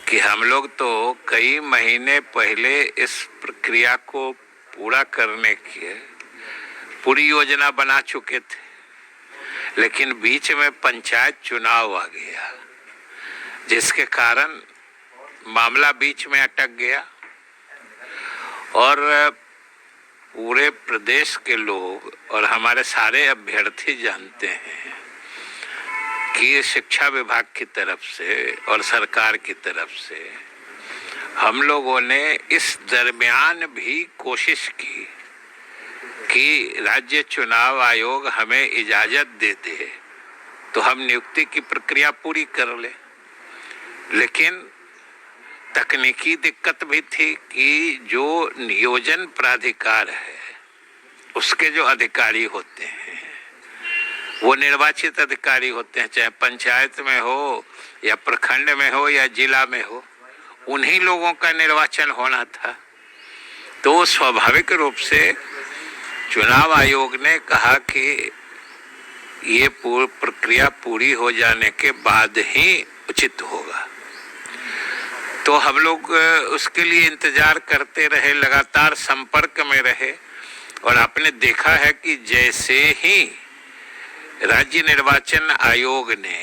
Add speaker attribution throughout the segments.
Speaker 1: कि हम लोग तो कई महीने पहले इस प्रक्रिया को पूरा करने की पूरी योजना बना चुके थे, लेकिन बीच में पंचायत चुनाव आ गया, जिसके कारण मामला बीच में अटक गया और पूरे प्रदेश के लोग और हमारे सारे अभ्यर्थी जानते हैं कि शिक्षा विभाग की तरफ से और सरकार की तरफ से हम लोगों ने इस दरमियान भी कोशिश की कि राज्य चुनाव आयोग हमें इजाजत दे दे तो हम नियुक्ति की प्रक्रिया पूरी कर ले, लेकिन तकनीकी दिक्कत भी थी कि जो नियोजन प्राधिकार है उसके जो अधिकारी होते हैं वो निर्वाचित अधिकारी होते हैं, चाहे पंचायत में हो या प्रखंड में हो या जिला में हो, उन्हीं लोगों का निर्वाचन होना था। तो स्वाभाविक रूप से चुनाव आयोग ने कहा कि ये प्रक्रिया पूरी हो जाने के बाद ही उचित होगा। तो हम लोग उसके लिए इंतजार करते रहे, लगातार संपर्क में रहे और आपने देखा है कि जैसे ही राज्य निर्वाचन आयोग ने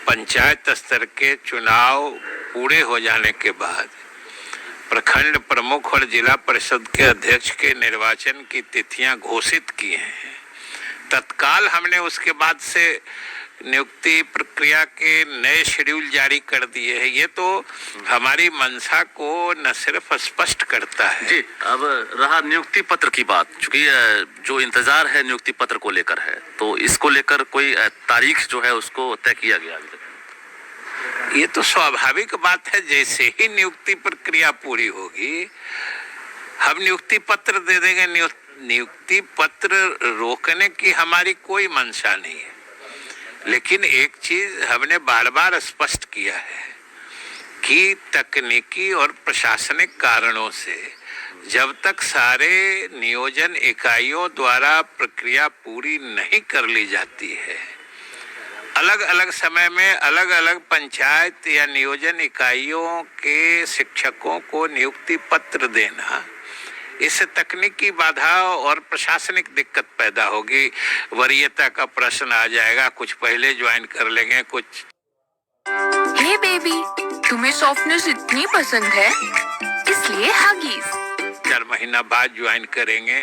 Speaker 1: पंचायत स्तर के चुनाव पूरे हो जाने के बाद प्रखंड प्रमुख और जिला परिषद के अध्यक्ष के निर्वाचन की तिथियां घोषित की हैं, तत्काल हमने उसके बाद से नियुक्ति प्रक्रिया के नए शेड्यूल जारी कर दिए हैं। ये तो हमारी मंशा को न सिर्फ स्पष्ट करता है।
Speaker 2: जी, अब रहा नियुक्ति पत्र की बात, चूंकि जो इंतजार है नियुक्ति पत्र को लेकर है, तो इसको लेकर कोई तारीख जो है उसको तय किया गया अभी तक?
Speaker 1: ये तो स्वाभाविक बात है, जैसे ही नियुक्ति प्रक्रिया पूरी होगी हम नियुक्ति पत्र दे देंगे। नियुक्ति पत्र रोकने की हमारी कोई मंशा नहीं है, लेकिन एक चीज हमने बार बार स्पष्ट किया है कि तकनीकी और प्रशासनिक कारणों से जब तक सारे नियोजन इकाइयों द्वारा प्रक्रिया पूरी नहीं कर ली जाती है, अलग अलग समय में अलग अलग पंचायत या नियोजन इकाइयों के शिक्षकों को नियुक्ति पत्र देना, इससे तकनीकी बाधा और प्रशासनिक दिक्कत पैदा होगी, वरीयता का प्रश्न आ जाएगा, कुछ पहले ज्वाइन कर लेंगे कुछ।
Speaker 3: हे बेबी, तुम्हें सॉफ्टनेस इतनी पसंद है इसलिए हगीज
Speaker 1: 4 महीना बाद ज्वाइन करेंगे।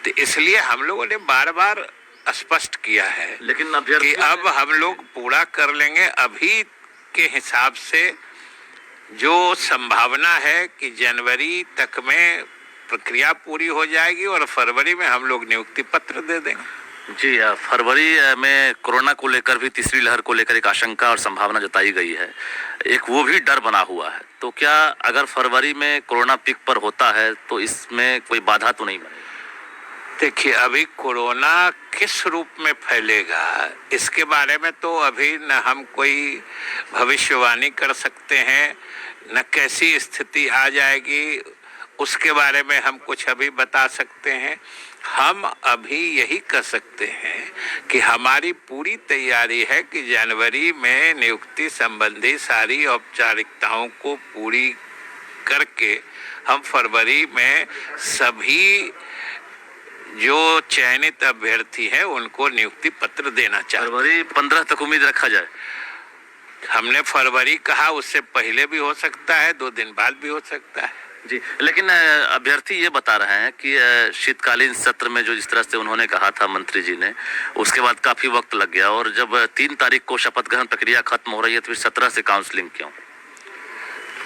Speaker 1: तो इसलिए हम लोगों ने बार बार स्पष्ट किया है,
Speaker 2: लेकिन
Speaker 1: कि अब हम लोग पूरा कर लेंगे। अभी के हिसाब से जो संभावना है कि जनवरी तक में प्रक्रिया पूरी हो जाएगी और फरवरी में हम लोग नियुक्ति पत्र दे देंगे।
Speaker 2: जी, फरवरी में कोरोना को लेकर भी तीसरी लहर को लेकर एक आशंका और संभावना जताई गई है, एक वो भी डर बना हुआ है। तो क्या अगर फरवरी में कोरोना पीक पर होता है तो इसमें कोई बाधा तो नहीं बनेगी?
Speaker 1: देखिए, अभी कोरोना किस रूप में फैलेगा इसके बारे में तो अभी न हम कोई भविष्यवाणी कर सकते हैं, न कैसी स्थिति आ जाएगी उसके बारे में हम कुछ अभी बता सकते हैं। हम अभी यही कर सकते हैं कि हमारी पूरी तैयारी है कि जनवरी में नियुक्ति संबंधी सारी औपचारिकताओं को पूरी करके हम फरवरी में सभी जो चयनित अभ्यर्थी हैं उनको नियुक्ति पत्र देना चाहते हैं।
Speaker 2: फरवरी 15 तक उम्मीद रखा जाए?
Speaker 1: हमने फरवरी कहा, उससे पहले भी हो सकता है, 2 दिन बाद भी हो सकता है।
Speaker 2: जी, लेकिन अभ्यर्थी ये बता रहे हैं कि शीतकालीन सत्र में जो जिस तरह से उन्होंने कहा था मंत्री जी ने, उसके बाद काफी वक्त लग गया और जब 3 तारीख को शपथ ग्रहण प्रक्रिया खत्म हो रही है तो फिर 17 से काउंसलिंग क्यों?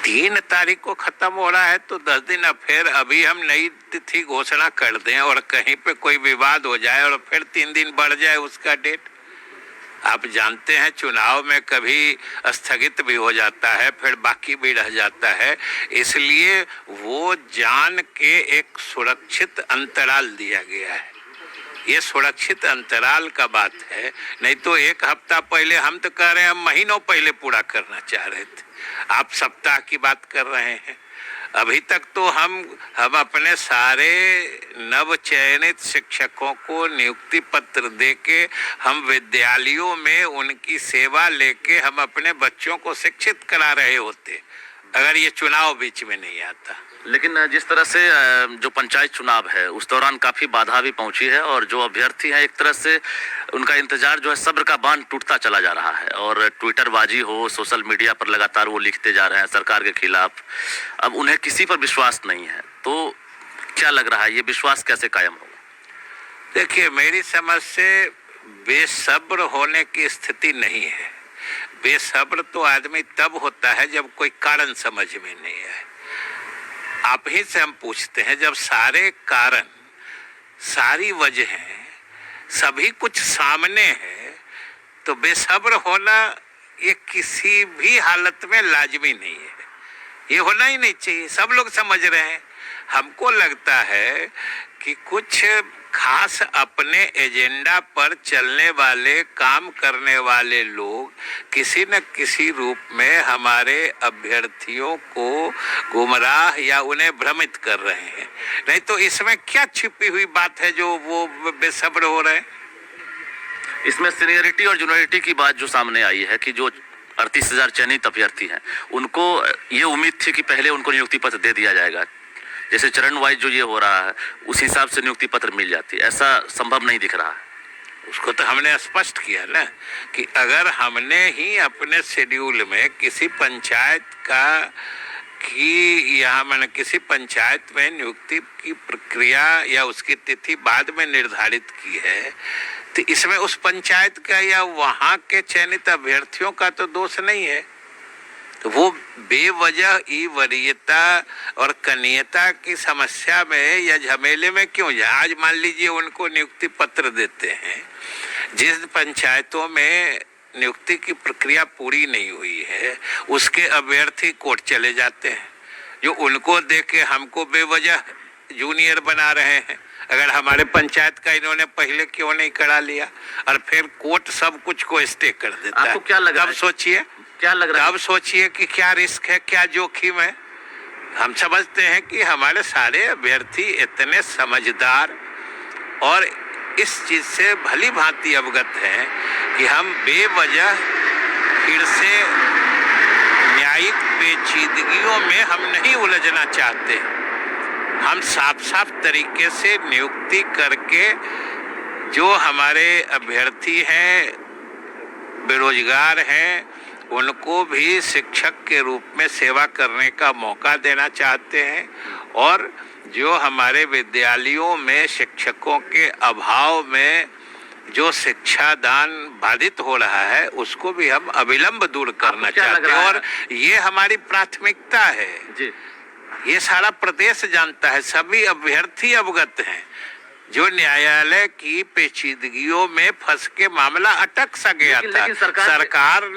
Speaker 1: 3 तारीख को खत्म हो रहा है तो 10 दिन, अब फिर अभी हम नई तिथि घोषणा कर दें और कहीं पे कोई विवाद हो जाए और फिर 3 दिन बढ़ जाए उसका डेट। आप जानते हैं चुनाव में कभी स्थगित भी हो जाता है, फिर बाकी भी रह जाता है, इसलिए वो जान के एक सुरक्षित अंतराल दिया गया है। ये सुरक्षित अंतराल का बात है। नहीं तो एक हफ्ता पहले हम तो कह रहे हैं, हम महीनों पहले पूरा करना चाह रहे थे, आप सप्ताह की बात कर रहे हैं। अभी तक तो हम अपने सारे नव चयनित शिक्षकों को नियुक्ति पत्र देके हम विद्यालयों में उनकी सेवा लेके हम अपने बच्चों को शिक्षित करा रहे होते अगर ये चुनाव बीच में नहीं आता।
Speaker 2: लेकिन जिस तरह से जो पंचायत चुनाव है उस दौरान काफी बाधा भी पहुंची है और जो अभ्यर्थी हैं एक तरह से उनका इंतजार जो है, सब्र का बांध टूटता चला जा रहा है और ट्विटरबाजी हो, सोशल मीडिया पर लगातार वो लिखते जा रहे हैं सरकार के खिलाफ। अब उन्हें किसी पर विश्वास नहीं है, तो क्या लग रहा है ये विश्वास कैसे कायम होगा?
Speaker 1: देखिए, मेरी समझ से बेसब्र होने की स्थिति नहीं है। बेसब्र तो आदमी तब होता है जब कोई कारण समझ में नहीं आए। आप ही से हम पूछते हैं, जब सारे कारण, सारी वजहें, सभी कुछ सामने है, तो बेसब्र होना ये किसी भी हालत में लाजमी नहीं है। ये होना ही नहीं चाहिए, सब लोग समझ रहे हैं। हमको लगता है कि कुछ खास अपने एजेंडा पर चलने वाले, काम करने वाले लोग किसी न किसी रूप में हमारे अभ्यर्थियों को गुमराह या उन्हें भ्रमित कर रहे हैं। नहीं तो इसमें क्या छिपी हुई बात है जो वो बेसब्र हो रहे हैं?
Speaker 2: इसमें सीनियरिटी और जूनियरिटी की बात जो सामने आई है कि जो 38,000 चयनित अभ्यर्थी हैं उनको ये उम्मीद थी कि पहले उनको नियुक्ति पत्र दे दिया जाएगा, जैसे चरण वाइज जो ये हो रहा है उस हिसाब से नियुक्ति पत्र मिल जाती है। ऐसा संभव नहीं दिख रहा है।
Speaker 1: उसको तो हमने स्पष्ट किया ना कि अगर हमने ही अपने शेड्यूल में किसी पंचायत किसी पंचायत में नियुक्ति की प्रक्रिया या उसकी तिथि बाद में निर्धारित की है, तो इसमें उस पंचायत का या वहाँ के चयनित अभ्यर्थियों का तो दोष नहीं है। तो वो बेवजह वरीयता और कनीयता की समस्या में या झमेले में क्यों जाए? आज मान लीजिए उनको नियुक्ति पत्र देते हैं, जिस पंचायतों में नियुक्ति की प्रक्रिया पूरी नहीं हुई है उसके अभ्यर्थी कोर्ट चले जाते हैं, जो उनको देके हमको बेवजह जूनियर बना रहे हैं। अगर हमारे पंचायत का इन्होंने पहले क्यों नहीं करा लिया, और फिर कोर्ट सब कुछ को स्टे कर देता है।
Speaker 2: आपको क्या लग रहा है?
Speaker 1: सोचिए,
Speaker 2: क्या लग रहा है?
Speaker 1: अब सोचिए कि क्या रिस्क है, क्या जोखिम है। हम समझते हैं कि हमारे सारे अभ्यर्थी इतने समझदार और इस चीज से भली भांति अवगत हैं कि हम बेवजह फिर से न्यायिक पेचीदगियों में हम नहीं उलझना चाहते। हम साफ साफ तरीके से नियुक्ति करके जो हमारे अभ्यर्थी हैं, बेरोजगार हैं, उनको भी शिक्षक के रूप में सेवा करने का मौका देना चाहते हैं। और जो हमारे विद्यालयों में शिक्षकों के अभाव में जो शिक्षा दान बाधित हो रहा है उसको भी हम अविलंब दूर करना चाहते हैं, और ये हमारी प्राथमिकता है जी। ये सारा प्रदेश जानता है, सभी अभ्यर्थी अवगत हैं। जो न्यायालय की पेचीदगियों में फंस के मामला अटक सा गया था, सरकार ने